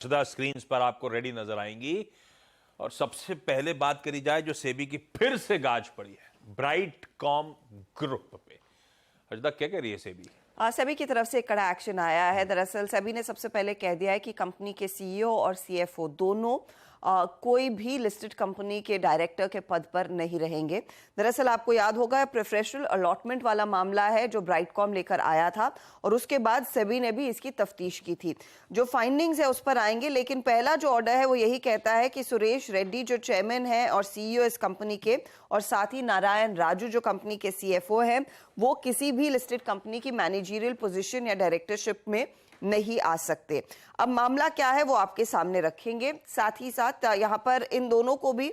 Screen पर आपको ready नजर आएंगी। और सबसे पहले बात करी जाए जो सेबी की फिर से गाज पड़ी है ब्राइटकॉम ग्रुप पे। हजदा क्या कह रही है सेबी? सेबी की तरफ से एक कड़ा एक्शन आया है। दरअसल सेबी ने सबसे पहले कह दिया है कि कंपनी के सीईओ और सीएफओ दोनों कोई भी लिस्टेड कंपनी के डायरेक्टर के पद पर नहीं रहेंगे। दरअसल आपको याद होगा प्रेफरेंशियल अलॉटमेंट वाला मामला है जो ब्राइटकॉम लेकर आया था और उसके बाद सेबी ने भी इसकी तफ्तीश की थी। जो फाइंडिंग्स है उस पर आएंगे, लेकिन पहला जो ऑर्डर है वो यही कहता है कि सुरेश रेड्डी जो चेयरमैन है और सीईओ इस कंपनी के, और साथ ही नारायण राजू जो कंपनी के सीएफओ हैं, वो किसी भी लिस्टेड कंपनी की मैनेजरियल पोजीशन या डायरेक्टरशिप में नहीं आ सकते। अब मामला क्या है वो आपके सामने रखेंगे। साथ ही साथ यहाँ पर इन दोनों को भी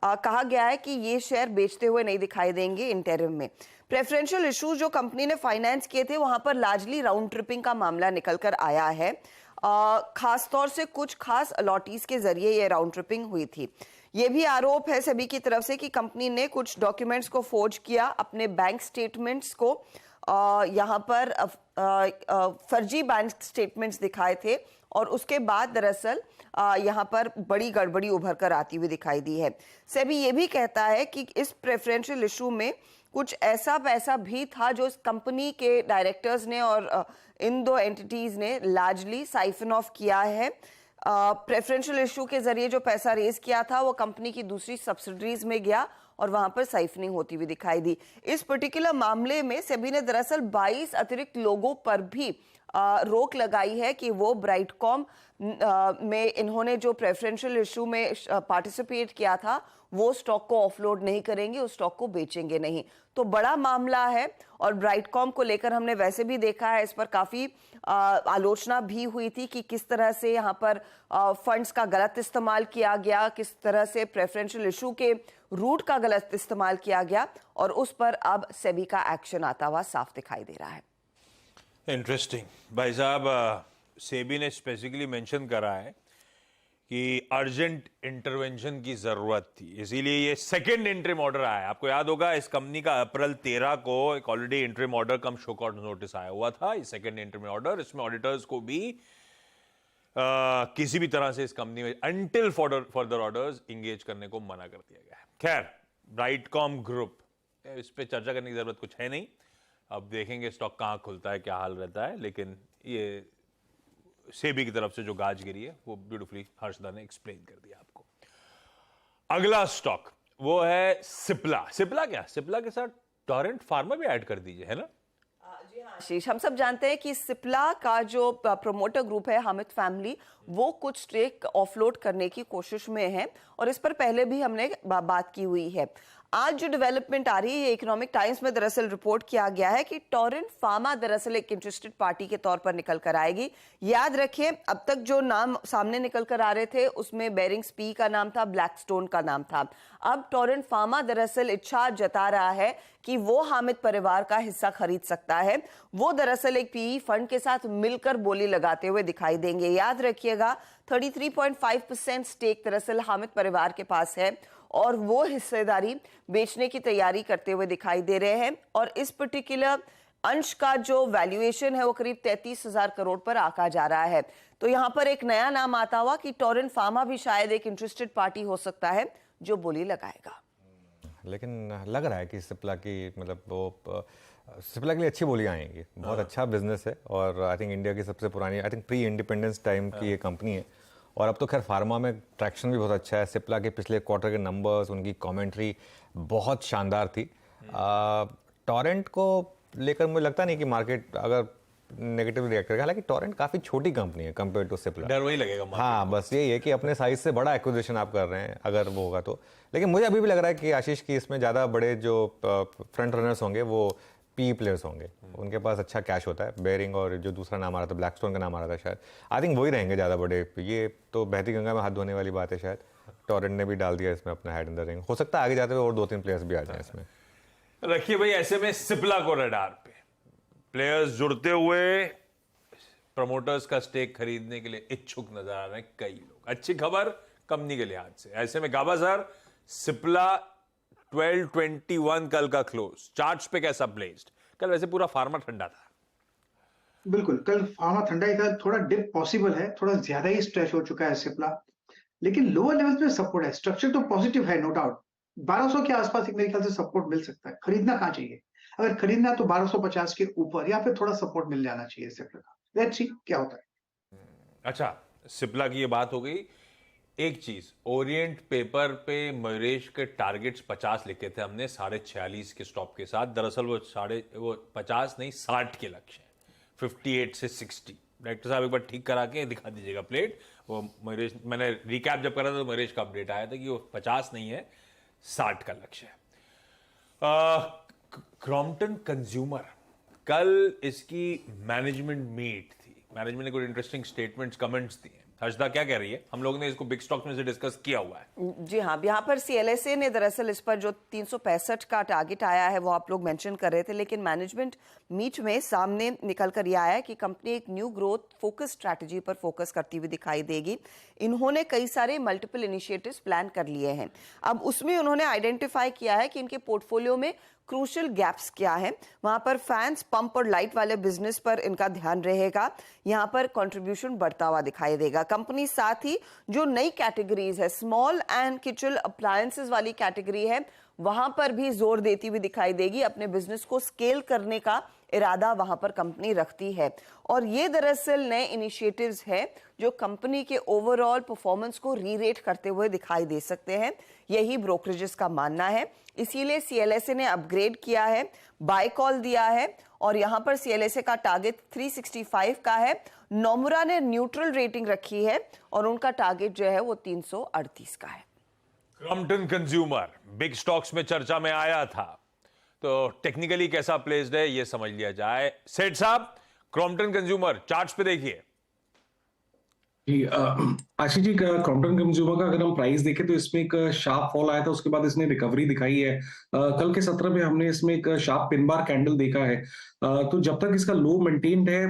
कहा गया है कि ये शेयर बेचते हुए नहीं दिखाई देंगे इंटरिम में। प्रेफरेंशियल इश्यूज जो कंपनी ने फाइनेंस किए थे वहां पर लार्जली राउंड ट्रिपिंग का मामला निकल कर आया है। खास तौर से कुछ खास अलॉटीज के जरिए ये राउंड ट्रिपिंग हुई थी। ये भी आरोप है सेबी की तरफ से कि कंपनी ने कुछ डॉक्यूमेंट्स को फोर्ज किया, अपने बैंक स्टेटमेंट्स को यहाँ पर फर्जी बैंक स्टेटमेंट्स दिखाए थे और उसके बाद दरअसल यहाँ पर बड़ी गड़बड़ी उभर कर आती हुई दिखाई दी है। सेबी ये भी कहता है कि इस प्रेफरेंशियल इशू में कुछ ऐसा पैसा भी था जो इस कंपनी के डायरेक्टर्स ने और इन दो एंटिटीज ने लार्जली साइफन ऑफ किया है। प्रेफरेंशियल इशू के जरिए जो पैसा रेज किया था वो कंपनी की दूसरी सब्सिडरीज में गया और वहां पर साइफनिंग होती हुई दिखाई दी। इस पर्टिकुलर मामले में सेबी ने दरअसल 22 अतिरिक्त लोगों पर भी रोक लगाई है कि वो ब्राइटकॉम में इन्होंने जो प्रेफरेंशियल इशू में पार्टिसिपेट किया था वो स्टॉक को ऑफलोड नहीं करेंगे, उस स्टॉक को बेचेंगे नहीं। तो बड़ा मामला है और ब्राइटकॉम को लेकर हमने वैसे भी देखा है, इस पर काफी आलोचना भी हुई थी कि किस तरह से यहाँ पर फंड्स का गलत इस्तेमाल किया गया, किस तरह से प्रेफरेंशियल इशू के रूट का गलत इस्तेमाल किया गया, और उस पर अब सेबी का एक्शन आता हुआ साफ दिखाई दे रहा है। इंटरेस्टिंग भाई साहब, सेबी ने स्पेसिफिकली मेंशन करा है कि अर्जेंट इंटरवेंशन की जरूरत थी, इसीलिए ये सेकंड इंटरिम ऑर्डर आया है। आपको याद होगा इस कंपनी का अप्रैल 13 को एक ऑलरेडी इंटरिम ऑर्डर कम शो कॉज नोटिस आया हुआ था। ये सेकंड इंटरिम ऑर्डर, इसमें ऑडिटर्स को भी किसी भी तरह से इस कंपनी में अंटिल फर्दर ऑर्डर्स इंगेज करने को मना कर दिया गया है। खैर, ब्राइटकॉम ग्रुप, इस पे चर्चा करने की जरूरत कुछ है नहीं। अब देखेंगे स्टॉक कहां खुलता है, क्या हाल रहता है, लेकिन ये सेबी की तरफ से जो गाज गिरी है वो ब्यूटीफुली हर्षदा ने एक्सप्लेन कर दिया आपको। अगला स्टॉक वो है सिप्ला। सिप्ला क्या? सिप्ला के साथ टोरेंट फार्मा भी ऐड कर दीजिए, है ना? जी हाँ आशीष, हम सब जानते हैं कि सिप्ला का जो प्रोमोटर ग्रुप है हामिद फैमिली, वो कुछ स्टेक ऑफलोड करने की कोशिश में है और इस पर पहले भी हमने बात की हुई है। आज जो डेवलपमेंट आ रही है, इकोनॉमिक टाइम्स में दरअसल रिपोर्ट किया गया है कि टोरेंट फार्मा दरअसल एक इंटरेस्टेड पार्टी के तौर पर निकल कर आएगी। याद रखिए, अब तक जो नाम सामने निकल कर आ रहे थे उसमें बेरिंग्स पी का नाम था, ब्लैकस्टोन का नाम था। अब टोरेंट फार्मा दरअसल इच्छा जता रहा है कि वो हामिद परिवार का हिस्सा खरीद सकता है। वो दरअसल एक पीई फंड के साथ मिलकर बोली लगाते हुए दिखाई देंगे। याद रखिएगा 33.5% स्टेक दरअसल हामिद परिवार के पास है और वो हिस्सेदारी बेचने की तैयारी करते हुए दिखाई दे रहे हैं और इस पर्टिकुलर अंश का जो वैल्यूएशन है वो करीब 33,000 करोड़ पर आका जा रहा है। तो यहां पर एक नया नाम आता हुआ कि टोरेंट फार्मा भी शायद एक इंटरेस्टेड पार्टी हो सकता है जो बोली लगाएगा। लेकिन लग रहा है कि सिप्ला की मतलब वो सिप्ला के लिए अच्छी बोलियां आएंगी। बहुत अच्छा बिजनेस है और आई थिंक इंडिया की सबसे पुरानी, I think pre independence time की ये कंपनी है और अब तो खैर फार्मा में ट्रैक्शन भी बहुत अच्छा है। सिप्ला के पिछले क्वार्टर के नंबर्स, उनकी कमेंट्री बहुत शानदार थी। टोरेंट को लेकर मुझे लगता नहीं कि मार्केट अगर नेगेटिव रिएक्ट करेगा, हालांकि टोरेंट काफ़ी छोटी कंपनी है कंपेयर टू सिप्ला। डर वही लगेगा। हाँ, बस यही है कि अपने साइज से बड़ा एक्विजिशन आप कर रहे हैं अगर वो होगा तो। लेकिन मुझे अभी भी लग रहा है कि आशीष की इसमें ज़्यादा बड़े जो फ्रंट रनर्स होंगे वो पी प्लेयर्स होंगे, उनके पास अच्छा कैश होता है। बेरिंग और जो दूसरा नाम आ रहा था, ब्लैकस्टोन का नाम आ रहा था शायद, आई थिंक वही रहेंगे ज़्यादा बड़े। ये तो बहती गंगा में हाथ धोने वाली बात है। शायद टोरेंट ने भी डाल दिया इसमें अपना हेड इन द रिंग। हो सकता है आगे जाते हुए और 2-3 प्लेयर्स भी आ जाएं इसमें। रखिए भाई, ऐसे में सिप्ला को रडार पे प्लेयर्स जुड़ते हुए प्रमोटर्स का स्टेक खरीदने के लिए इच्छुक नजर आ रहे हैं कई लोग। अच्छी खबर कंपनी के लिहाज से। ऐसे में गाबा सर, सिप्ला 1221 कल का क्लोज चार्ट्स पे कैसा प्लेस्ड? कल वैसे पूरा फार्मा ठंडा था। बिल्कुल, कल फार्मा ठंडा ही था, थोड़ा डिप पॉसिबल है, थोड़ा ज़्यादा ही स्ट्रेच हो चुका है सिप्ला, लेकिन लोअर लेवल्स पे सपोर्ट है, स्ट्रक्चर तो पॉजिटिव है नो डाउट। 1200 के आसपास एक मेरे ख्याल से सपोर्ट मिल सकता है, खरीदना कहाँ चाहिए? अगर खरीदना है तो 1250 के ऊपर या फिर थोड़ा सपोर्ट मिल जाना चाहिए सिप्ला का। लेट्स सी क्या होता है। अच्छा, सिप्ला की ये बात हो गई। एक चीज, ओरिएंट पेपर पे मयूरेश के टारगेट्स 50 लिखे थे हमने 46.5 के स्टॉप के साथ। दरअसल वो 50 नहीं 60 के लक्ष्य है, 58 से 60। डायरेक्टर साहब एक बार ठीक करा के दिखा दीजिएगा प्लेट। वो मयूरेश, मैंने रिकैप जब करा था तो मयूरेश का अपडेट आया था कि वो 50 नहीं है 60 का लक्ष्य है। क्रॉम्पटन कंज्यूमर, कल इसकी मैनेजमेंट मीट थी, मैनेजमेंट ने कुछ इंटरेस्टिंग स्टेटमेंट्स कमेंट्स दिए। हर्षदा क्या कह रही है? हम लोगों ने इसको बिग स्टॉक्स में से डिस्कस किया हुआ है। जी हाँ, यहाँ पर सीएलएसए ने दरअसल इस पर जो 365 का टारगेट आया है वो आप लोग मेंशन कर रहे थे, लेकिन मैनेजमेंट मीट में सामने निकल कर यह आया कि कंपनी एक न्यू ग्रोथ फोकस स्ट्रैटेजी पर फोकस करती हुई दिखाई देगी। इन्होंने कई सारे मल्टीपल इनिशिएटिव्स प्लान कर लिए हैं। अब उसमें उन्होंने आइडेंटिफाई किया है कि इनके पोर्टफोलियो में क्रूशियल गैप्स क्या है। वहां पर फैंस, पंप और लाइट वाले बिजनेस पर इनका ध्यान रहेगा। यहां पर कंट्रीब्यूशन बढ़ता हुआ दिखाई देगा। कंपनी साथ ही जो नई कैटेगरीज है, स्मॉल एंड किचन अप्लायंसेस वाली कैटेगरी है, वहां पर भी जोर देती हुई दिखाई देगी। अपने बिजनेस को स्केल करने का इरादा वहां पर कंपनी रखती है और ये दरअसल नए इनिशिएटिव्स है जो कंपनी के ओवरऑल परफॉर्मेंस को रीरेट करते हुए दिखाई दे सकते हैं। यही ब्रोकरेजेस का मानना है, इसीलिए सीएलएसए ने अपग्रेड किया है, बाय कॉल दिया है और यहां पर सीएलएसए का टारगेट 365 का है। नोमुरा ने न्यूट्रल रेटिंग रखी है और उनका टारगेट जो है वो 338 का है। क्रॉम्पटन कंज्यूमर बिग स्टॉक्स में चर्चा में आया था, तो टेक्निकली कैसा प्लेस्ड है ये समझ लिया जाए। सेठ साहब, क्रॉम्पटन कंज्यूमर चार्ट्स पे देखिए। जी आशीष जी, क्रॉम्पटन कंज्यूमर का अगर हम प्राइस देखें तो इसमें एक शार्प फॉल आया था, उसके बाद इसने रिकवरी दिखाई है। कल के सत्र में हमने इसमें एक शार्प पिन बार कैंडल देखा है। तो जब तक इसका लो मेंटेन्ड है,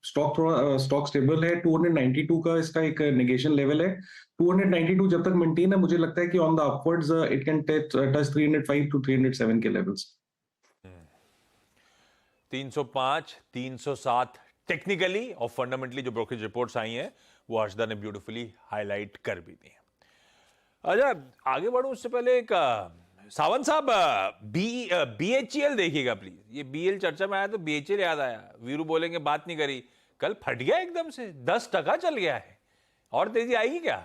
स्टॉक स्टेबल है। 292 का इसका एक नेगेशन लेवल है। 292 जब तक मेंटेन है, मुझे लगता है कि on the upwards it can touch 305 to 307 के लेवल्स। 305, 307 टेक्निकली और फंडामेंटली जो ब्रोकरेज रिपोर्ट्स आई हैं वो हर्षदा ने ब्यूटीफुली हाईलाइट कर भी दी हैं। अच्छा, आगे बढ़ूं उससे पहले एक सावंत साहब, बीएचईएल देखिएगा प्लीज। ये बीएल चर्चा में आया तो बीएचईएल याद आया। वीरू बोलेंगे बात नहीं करी, कल फट गया एकदम से, 10% चल गया है। और तेजी आएगी क्या?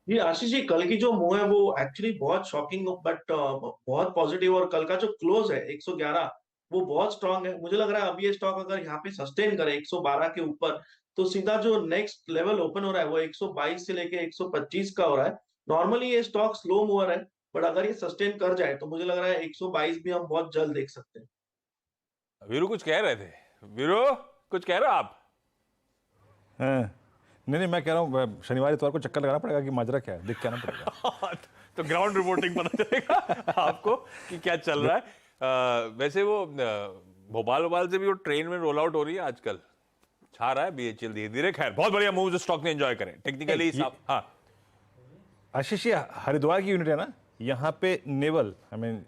जी आशीष जी, कल की जो मूव है वो एक्चुअली बहुत शॉकिंग बट बहुत पॉजिटिव, और कल का जो क्लोज है 111 वो बहुत स्ट्रांग है। मुझे लग रहा है अभी ये स्टॉक अगर यहाँ पे सस्टेन करे 112 के ऊपर, तो सीधा जो नेक्स्ट लेवल ओपन हो रहा है वो 122 से लेके 125 का हो रहा है। नॉर्मली ये स्टॉक स्लो मूवर है, बट अगर ये सस्टेन कर जाए तो मुझे लग रहा है 122 भी हम बहुत जल्द देख सकते हैं। वीरू कुछ कह रहे थे? वीरू कुछ कह रहे हो आप? नहीं, मैं कह रहा हूँ शनिवार इतवार को चक्कर लगाना पड़ेगा कि माजरा क्या है, देख के आना पड़ेगा। तो ग्राउंड रिपोर्टिंग पता चलेगा आपको कि क्या चल रहा है। वैसे वो भोपाल से भी वो ट्रेन में रोल आउट हो रही है आजकल, छा रहा है बीएचईएल धीरे धीरे। खैर, बहुत बढ़िया मूव जो स्टॉक ने एंजॉय करें टेक्निकली। हाँ आशीष, ये हरिद्वार की यूनिट है ना, यहाँ पे नेवल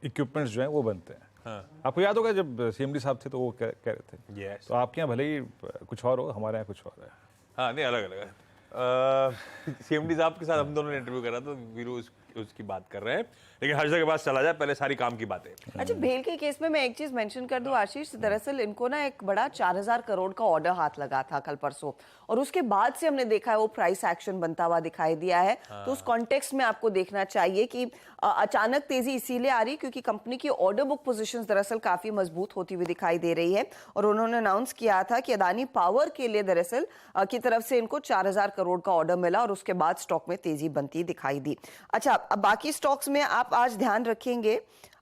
इक्विपमेंट्स जो हैं वो बनते हैं। हाँ। आपको याद होगा जब सीएमडी साहब थे तो वो कह रहे थे। Yes. तो आपके यहाँ भले ही कुछ और हो, हमारे यहाँ कुछ और है। हाँ, नहीं, अलग अलग है। सीएमडी साहब के साथ हम दोनों ने इंटरव्यू करा तो वीरू उसकी बात कर रहे हैं, लेकिन हर्षदा के पास चला जाए, पहले सारी काम की बातें। अच्छा, भेल के केस में मैं एक चीज मेंशन कर दूं आशीष, दरअसल इनको ना एक बड़ा 4000 करोड़ का ऑर्डर हाथ लगा था कल परसों, और उसके बाद से हमने देखा है वो प्राइस एक्शन बनता हुआ दिखाई दिया है। तो उस कॉन्टेक्स्ट में आपको देखना चाहिए कि अचानक तेजी इसीलिए आ रही क्योंकि कंपनी की ऑर्डर बुक पोजीशंस दरअसल काफी मजबूत होती हुई दिखाई दे रही है, और उन्होंने अनाउंस किया था कि अदानी पावर के लिए दरअसल की तरफ से इनको 4000 करोड़ का ऑर्डर मिला और उसके बाद स्टॉक में तेजी बनती दिखाई दी। अच्छा, अब बाकी स्टॉक्स में आप आज ध्यान रखेंगे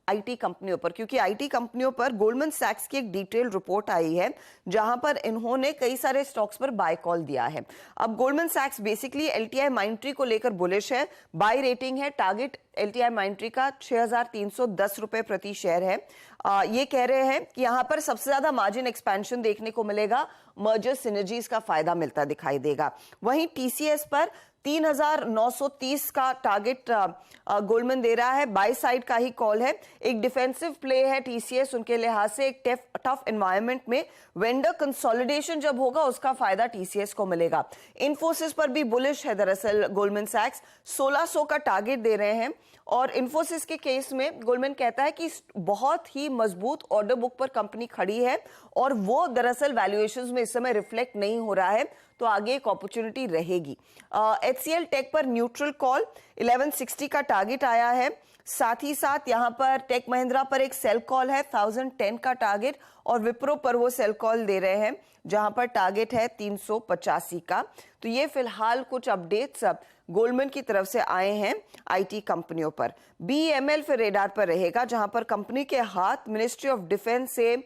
आईटी कंपनियों पर, क्योंकि आईटी कंपनियों पर गोल्डमैन सैक्स की एक डिटेल रिपोर्ट आई है जहां पर इन्होंने कई सारे स्टॉक्स पर बाय कॉल दिया है। अब गोल्डमैन सैक्स बेसिकली एलटीआई माइंट्री को लेकर बुलिश है, बाय रेटिंग है, टारगेट एलटीआई माइंट्री का 6,310 रुपए प्रति शेयर है। ये कह रहे हैं कि यहां पर सबसे ज्यादा मार्जिन एक्सपेंशन देखने को मिलेगा, मर्जर सिनर्जीज का फायदा मिलता दिखाई देगा। वहीं टीसीएस पर 3,930 का टारगेट गोल्डमैन दे रहा है। बाय साइड का ही कॉल है। एक डिफेंसिव प्ले है टीसीएस उनके लिहाज से। एक टफ एनवायरनमेंट में वेंडर कंसोलिडेशन जब होगा उसका फायदा टीसीएस को मिलेगा। इन्फोसिस पर भी बुलिश है दरअसल गोल्डमैन सैक्स, 1600 का टारगेट दे रहे हैं। और इन्फोसिस के केस में गोल्डमैन कहता है कि बहुत ही मजबूत ऑर्डर बुक पर कंपनी खड़ी है और वो दरअसल वैल्यूएशंस में इस समय रिफ्लेक्ट नहीं हो रहा है, तो आगे एक अपॉर्चुनिटी रहेगी। एचसीएल टेक पर न्यूट्रल कॉल, 1160 का टारगेट आया है। साथ ही साथ यहां पर टेक महिंद्रा पर एक सेल कॉल है 1010 का टारगेट, और विप्रो पर वो सेल कॉल दे रहे हैं जहां पर टारगेट है 385 का। तो ये फिलहाल कुछ अपडेट्स गोल्डमैन की तरफ से आए हैं आईटी कंपनियों पर। बीईएमएल फिर रेडार पर रहेगा जहां पर कंपनी के हाथ मिनिस्ट्री ऑफ डिफेंस से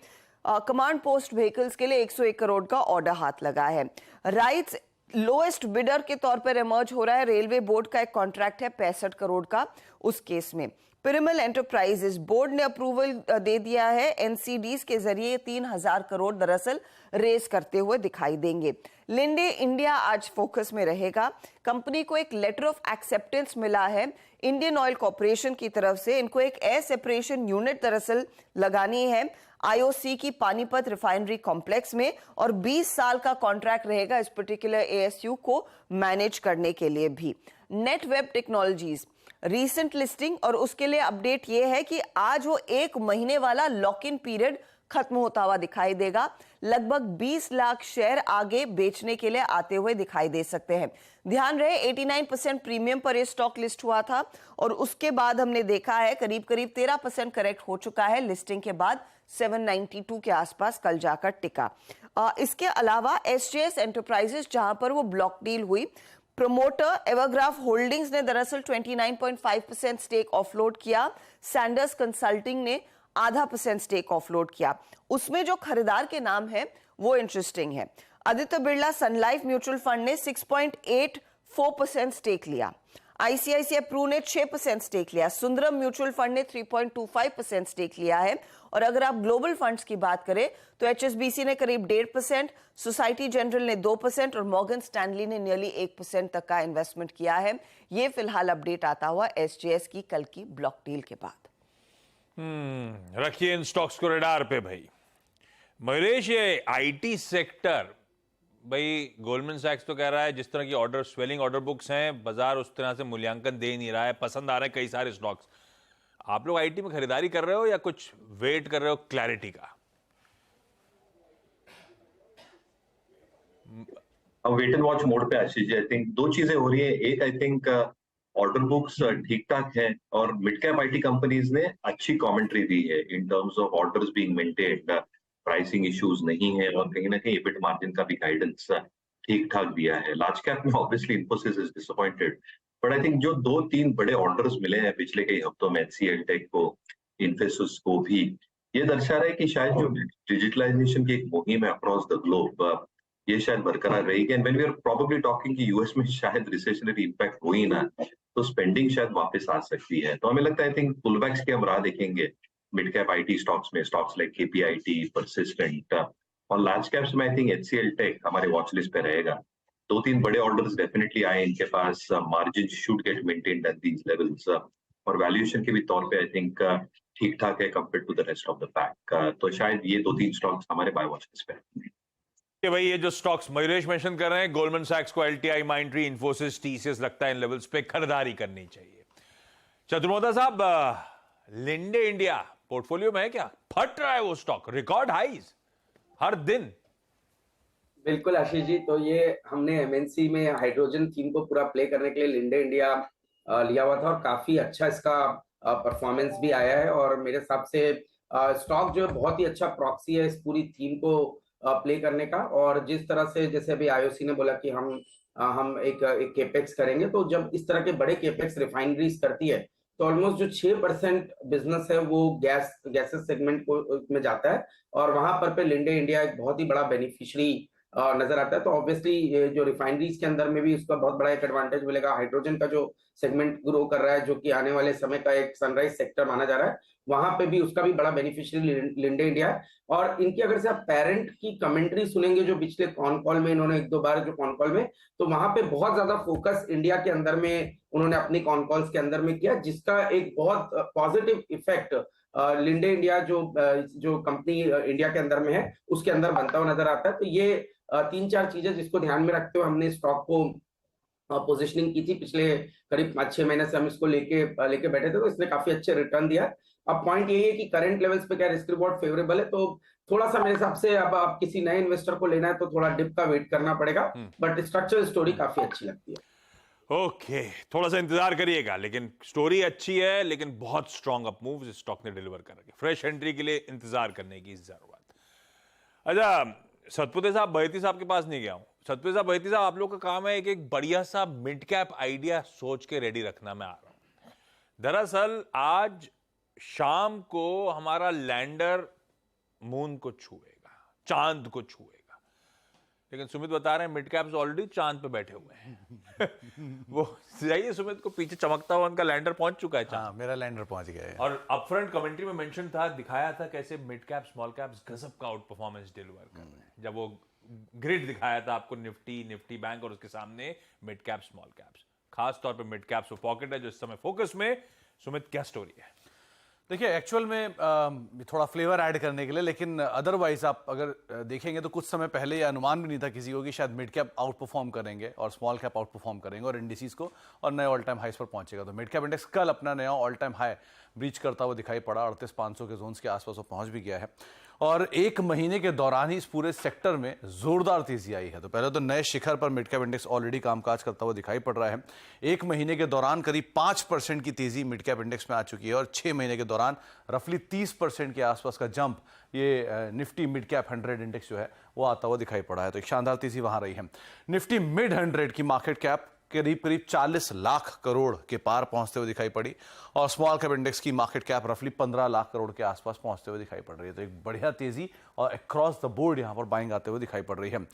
कमांड पोस्ट व्हीकल्स के लिए 101 करोड़ का ऑर्डर हाथ लगा है। राइट्स लोएस्ट बिडर के तौर पर इमर्ज हो रहा है। रेलवे बोर्ड का एक कॉन्ट्रैक्ट है 65 करोड़ का उस केस में। पिरामल एंटरप्राइजेस बोर्ड ने अप्रूवल दे दिया है। एनसीडीज के जरिए 3,000 करोड़ दरअसल रेस करते हुए दिखाई देंगे। लिंडे इंडिया आज फोकस में रहेगा। कंपनी को एक लेटर ऑफ एक्सेप्टेंस मिला है इंडियन ऑयल कॉर्पोरेशन की तरफ से। इनको एक एयर सेपरेशन यूनिट दरअसल लगानी है आईओसी की पानीपत रिफाइनरी कॉम्प्लेक्स में, और 20 साल का कॉन्ट्रैक्ट रहेगा इस पर्टिकुलर एएसयू को मैनेज करने के लिए भी। नेटवेब टेक्नोलॉजीज रीसेंट लिस्टिंग, और उसके लिए अपडेट ये है कि आज वो 1 महीने वाला लॉक इन पीरियड खत्म होता हुआ दिखाई देगा। लगभग 20 लाख शेयर आगे बेचने के लिए आते हुए दिखाई दे सकते हैं। ध्यान रहे 89% प्रीमियम पर यह स्टॉक लिस्ट हुआ था और उसके बाद हमने देखा है करीब करीब 13% करेक्ट हो चुका है लिस्टिंग के बाद। 792 के आसपास कल जाकर टिका। इसके अलावा एसजेएस एंटरप्राइजेस जहां पर वो ब्लॉक डील हुई, प्रोमोटर एवरग्राफ होल्डिंग्स ने दरअसल 29.5% स्टेक ऑफलोड किया। सैंडर्स कंसल्टिंग ने 0.5% स्टेक ऑफलोड किया। उसमें जो खरीदार के नाम है वो इंटरेस्टिंग है। आदित्य बिरला सन लाइफ म्यूचुअल फंड ने 6.84% स्टेक लिया। आईसीआईसीआई प्रू ने 6% स्टेक लिया। सुंदरम म्यूचुअल फंड ने 3.25% स्टेक लिया है। और अगर आप ग्लोबल फंड्स की बात करें तो एचएसबीसी ने करीब 1.5%, सोसाइटी जनरल ने 2% और मॉर्गन स्टैनली ने नियरली 1% तक का इन्वेस्टमेंट किया है। ये फिलहाल अपडेट आता हुआ एसजेएस की कल की ब्लॉक डील के बाद। रखिए इन स्टॉक्स को रडार पे भाई। मयूरेश, ये आईटी सेक्टर भाई, गोल्डमैन सैक्स तो कह रहा है जिस तरह की ऑर्डर स्वेलिंग ऑर्डर बुक्स हैं, बाजार उस तरह से मूल्यांकन दे नहीं रहा है, पसंद आ रहे हैं कई सारे स्टॉक्स। आप लोग आईटी में खरीदारी कर रहे हो या कुछ वेट कर रहे हो क्लैरिटी का? वेट एंड वॉच मोड पे आशीष जी, आई थिंक 2 चीजें हो रही है। एक, आई थिंक ऑर्डर बुक्स ठीक ठाक है और मिड कैप आईटी कंपनीज ने अच्छी कमेंट्री दी है in terms of orders being maintained, pricing issues नहीं है और कहीं ना कहीं एबिट मार्जिन का भी गाइडेंस ठीक ठाक दिया है। लार्ज कैप में obviously Infosys is disappointed, but I think जो 2-3 बड़े ऑर्डर्स मिले हैं पिछले कई हफ्तों में एचसीएल टेक को, इन्फोसिस को भी, ये दर्शा रहा है कि शायद जो डिजिटलाइजेशन की एक मुहिम है अक्रॉस द ग्लोब, ये शायद बरकरार रहेगी। And when we are probably talking कि यूएस में शायद रिसेशनरी इंपैक्ट हो ही ना, तो स्पेंडिंग शायद वापस आ सकती है। तो हमें लगता है आई थिंक पुलबैक्स की हम राह देखेंगे मिड कैप आईटी स्टॉक्स में, स्टॉक्स लाइक केपीआईटी, परसिस्टेंट, और लार्ज कैप्स में आई थिंक एचसीएल टेक हमारे वॉच लिस्ट पे रहेगा। 2-3 बड़े ऑर्डर्स डेफिनेटली आए इनके पास, margin should get maintained at these levels, और वैल्यूएशन के भी तौर पे आई थिंक ठीक ठाक है compare to the rest of the pack. तो शायद ये 2-3 स्टॉक्स हमारे बाय वॉच लिस्ट पे हैं। कि भाई ये जो स्टॉक्स मयूरेश मेंशन कर रहे हैं, गोल्डमैन सैक्स को एलटीआई, माइंडट्री, इन्फोसिस, टीसीएस लगता है इन लेवल्स पे खरीदारी करनी चाहिए। चतुर्मोदा साहब, लिंडे इंडिया पोर्टफोलियो में है क्या? फट रहा है वो स्टॉक, रिकॉर्ड हाईज हर दिन। बिल्कुल आशीष जी, तो ये हमने एमएनसी में हाइड्रोजन थीम को पूरा प्ले करने के लिए लिंडे इंडिया लिया हुआ था और काफी अच्छा इसका परफॉर्मेंस भी आया है। और मेरे हिसाब से स्टॉक जो है बहुत ही अच्छा प्रॉक्सी है इस पूरी थीम को प्ले करने का। और जिस तरह से जैसे अभी आईओसी ने बोला कि हम एक केपेक्स करेंगे, तो जब इस तरह के बड़े केपेक्स रिफाइनरीज करती है तो ऑलमोस्ट जो 6% बिजनेस है वो गैसेस सेगमेंट को में जाता है, और वहां पर पे लिंडे इंडिया एक बहुत ही बड़ा बेनिफिशियरी नजर आता है। तो ऑब्वियसली जो रिफाइनरीज के अंदर में भी उसका बहुत बड़ा एक एडवांटेज मिलेगा। हाइड्रोजन का जो सेगमेंट ग्रो कर रहा है, जो कि आने वाले समय का एक सनराइज सेक्टर माना जा रहा है, वहां पे भी उसका भी बड़ा बेनिफिशियरी लिंडे इंडिया है। और इनकी अगर से आप पेरेंट की कमेंट्री सुनेंगे जो पिछले कॉन कॉल में इन्होंने 1-2 बार जो कॉन कॉल में, तो वहां पे बहुत ज्यादा फोकस इंडिया के अंदर में उन्होंने अपनी कॉन कॉल्स के अंदर में किया, जिसका एक बहुत पॉजिटिव इफेक्ट लिंडे इंडिया जो कंपनी इंडिया के अंदर में है उसके अंदर बनता हुआ नजर आता है। तो ये 3-4 चीजें जिसको ध्यान में रखते हुए हमने स्टॉक को पोजिशनिंग की थी। पिछले करीब 5-6 महीने से हम इसको लेके बैठे थे, तो इसने काफी अच्छे रिटर्न दिया। अब पॉइंट यही है कि करंट लेवल्स पे क्या रिस्क रिवॉर्ड फेवरेबल है, तो थोड़ा सा मेरे हिसाब से अब आप किसी नए इन्वेस्टर को लेना है तो थोड़ा डिप का वेट करना पड़ेगा, बट स्ट्रक्चरल स्टोरी काफी अच्छी लगती है। ओके, थोड़ा सा इंतजार करिएगा, लेकिन स्टोरी अच्छी है, लेकिन बहुत स्ट्रॉन्ग अप मूव्स इस स्टॉक ने डिलीवर कर रखे। फ्रेश एंट्री के लिए इंतजार करने की जरूरत। अच्छा, सतपुते साहब बहेती साहब के पास नहीं गया हूं। सतपुते साहब बहेती साहब, आप लोग का काम है एक बढ़िया सा मिड कैप आइडिया सोच के रेडी रखना। मैं आ रहा हूं। दरअसल आज शाम को हमारा लैंडर मून को छुएगा, चांद को छुएगा, लेकिन सुमित बता रहे हैं मिड कैप्स ऑलरेडी चांद पे बैठे हुए हैं। वो जाइए सुमित को, पीछे चमकता हुआ उनका लैंडर पहुंच चुका है चांद। हाँ, मेरा लैंडर पहुंच गया है। और अपफ्रंट कमेंट्री में मेंशन था, दिखाया था कैसे मिड कैप स्मॉल कैप्स गजब का आउट परफॉर्मेंस डिलीवर कर रहे हैं। जब वो ग्रिड दिखाया था आपको, निफ्टी बैंक और उसके सामने मिड कैप स्मॉल कैप्स, खास तौर पे मिड कैप्स वो पॉकेट है जो इस समय फोकस में। सुमित, क्या स्टोरी है? देखिए, एक्चुअल में थोड़ा फ्लेवर ऐड करने के लिए, लेकिन अदरवाइज आप अगर देखेंगे तो कुछ समय पहले ये अनुमान भी नहीं था किसी को कि शायद मिड कैप आउट परफॉर्म करेंगे और स्मॉल कैप आउट परफॉर्म करेंगे और इंडिसेस को और नए ऑल टाइम हाइस पर पहुंचेगा। तो मिड कैप इंडेक्स कल अपना नया ऑल टाइम हाई ब्रीच करता हुआ दिखाई पड़ा। 38,500 के जोन्स के आसपास वो पहुंच भी गया है और एक महीने के दौरान ही इस पूरे सेक्टर में जोरदार तेजी आई है। तो पहले तो नए शिखर पर मिड कैप इंडेक्स ऑलरेडी कामकाज करता हुआ दिखाई पड़ रहा है। एक महीने के दौरान करीब 5% की तेजी मिड कैप इंडेक्स में आ चुकी है और 6 महीने के दौरान रफली 30% के आसपास का जंप ये निफ्टी मिड कैप 100 इंडेक्स जो है वो आता हुआ दिखाई पड़ा है। तो एक शानदार तेजी वहां रही है। निफ्टी मिड 100 की मार्केट कैप करीब 40 लाख करोड़ के पार पहुंचते हुए दिखाई पड़ी और स्मॉल कैप इंडेक्स की मार्केट कैप रफली 15 लाख करोड़ के आसपास पहुंचते हुए दिखाई पड़ रही है। तो एक बढ़िया तेजी और अक्रॉस द बोर्ड यहां पर बाइंग आते हुए दिखाई पड़ रही है।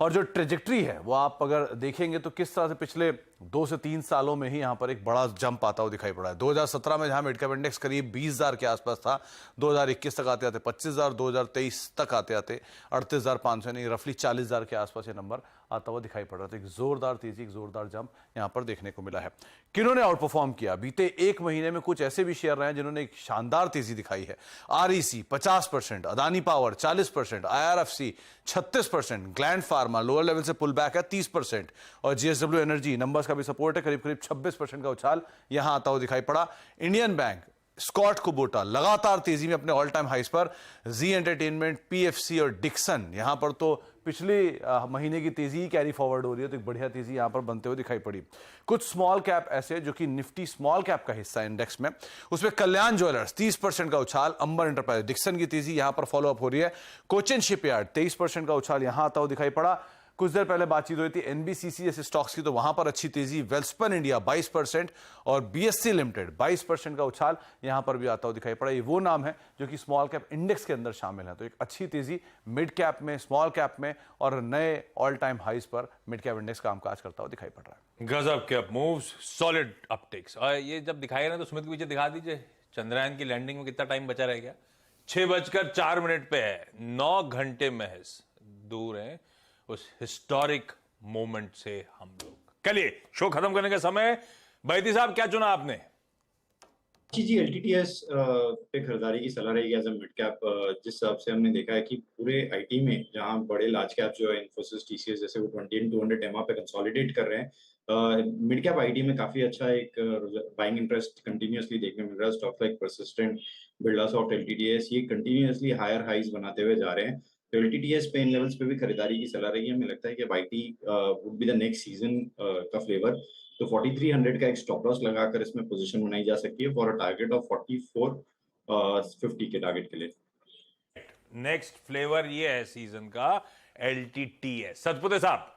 और जो ट्रेजेक्ट्री है वो आप अगर देखेंगे तो किस तरह से पिछले 2 से 3 सालों में ही यहां पर एक बड़ा जंप आता हुआ दिखाई पड़ा है। 2017 में जहां मिड कैप इंडेक्स करीब 20,000 के आसपास था, 2021 तक आते आते 25,000, 2023 तक आते आते 38,500, यानी रफली 40,000 के आसपास ये नंबर आता हुआ दिखाई पड़ रहा था। एक जोरदार तेजी, एक जोरदार जंप यहां पर देखने को मिला है। किन्होंने आउट परफॉर्म किया? बीते एक महीने में कुछ ऐसे भी शेयर रहे हैं जिन्होंने एक शानदार तेजी दिखाई है। REC 50%, Adani power 40%, IRFC 36%, gland pharma lower level से पुल बैक है 30% और GSW एनर्जी नंबर्स का भी सपोर्ट है, करीब 26% का उछाल यहां आता हुआ दिखाई पड़ा। इंडियन बैंक, स्कॉट कुबोटा लगातार तेजी में अपने ऑल टाइम हाइस पर। जी एंटरटेनमेंट, PFC और डिक्सन यहां पर तो पिछले महीने की तेजी ही कैरी फॉरवर्ड हो रही है। तो एक बढ़िया तेजी यहां पर बनते हुए दिखाई पड़ी। कुछ स्मॉल कैप ऐसे जो कि निफ्टी स्मॉल कैप का हिस्सा है इंडेक्स में, उसमें कल्याण ज्वेलर्स 30% का उछाल, अंबर एंटरप्राइज, डिक्सन की तेजी यहां पर फॉलो अप हो रही है। कोचिन शिपयार्ड 23% का उछाल यहां आता हुआ दिखाई पड़ा। कुछ देर पहले बातचीत हुई थी NBCC जैसे स्टॉक्स की, तो वहां पर अच्छी तेजी। वेल्सपन इंडिया 22% और BSC लिमिटेड 22% का उछाल यहां पर भी आता हुआ दिखाई पड़ा। ये वो नाम है जो कि स्मॉल कैप इंडेक्स के अंदर शामिल है। तो एक अच्छी तेजी मिड कैप में, स्मॉल कैप में और नए ऑल टाइम हाइस पर मिड कैप इंडेक्स कामकाज करता हुआ दिखाई पड़ रहा है। गजब के अप मूव्स, सॉलिड अपटेक्स। और ये जब दिखाई ना तो सुमित के पीछे दिखा दीजिए चंद्रयान की लैंडिंग में कितना टाइम बचा रह गया। 6:04 पे है, 9 घंटे महज दूर है उस हिस्टोरिक मोमेंट से हम लोग। चलिए, शो खत्म करने का समय। बैती साहब, क्या चुना आपने? जी, LTTS पे खरीदारी की सलाह रहेगी एज अ मिड कैप। जिस हिसाब से हमने देखा है कि पूरे IT में जहां बड़े लार्ज कैप जो है इन्फोसिस, TCS जैसे वो 20 and 200 EMA पे कंसोलिडेट कर रहे हैं, मिड कैप IT में काफी अच्छा एक बाइंग इंटरेस्ट कंटिन्यूअसली देखने मिल रहा है। Stock like persistent, Birlasoft, LTTS ये कंटिन्यूअसली हायर हाइज बनाते हुए जा रहे हैं। तो LTTS पे इन लेवल्स पे भी खरीदारी की सलाह रहेगी। हमें लगता है कि IT would be the next season का फ्लेवर। तो 4300 का एक स्टॉप लॉस लगाकर इसमें पोजीशन बनाई जा सकती है फॉर अ टारगेट ऑफ 4450 के टारगेट के लिए। नेक्स्ट फ्लेवर ये है सीजन का, LTTS। सतपुते साहब।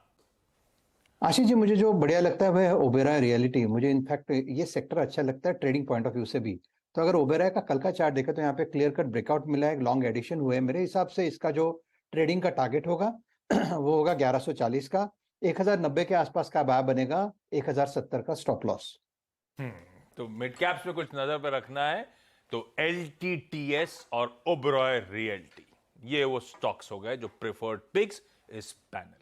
आशीष जी, मुझे जो बढ़िया लगता है वह है ओबेरॉय रियलिटी। मुझे इनफैक्ट ये सेक्टर अच्छा लगता है ट्रेडिंग पॉइंट ऑफ व्यू से भी। तो अगर ओबेरॉय का कल का चार्ट देखें तो यहाँ पे क्लियर कट ब्रेकआउट मिला है, लॉन्ग एडिशन हुए हैं। मेरे हिसाब से इसका जो ट्रेडिंग का टारगेट होगा वो होगा 1140 का, 1090 के आसपास का बाय बनेगा, 1070 का स्टॉप लॉस। तो मिड कैप्स में कुछ नजर पे रखना है तो LTTS और ओबरॉय रियल्टी, ये वो स्टॉक्स हो गए जो प्रेफर्ड पिक्स इस पैनल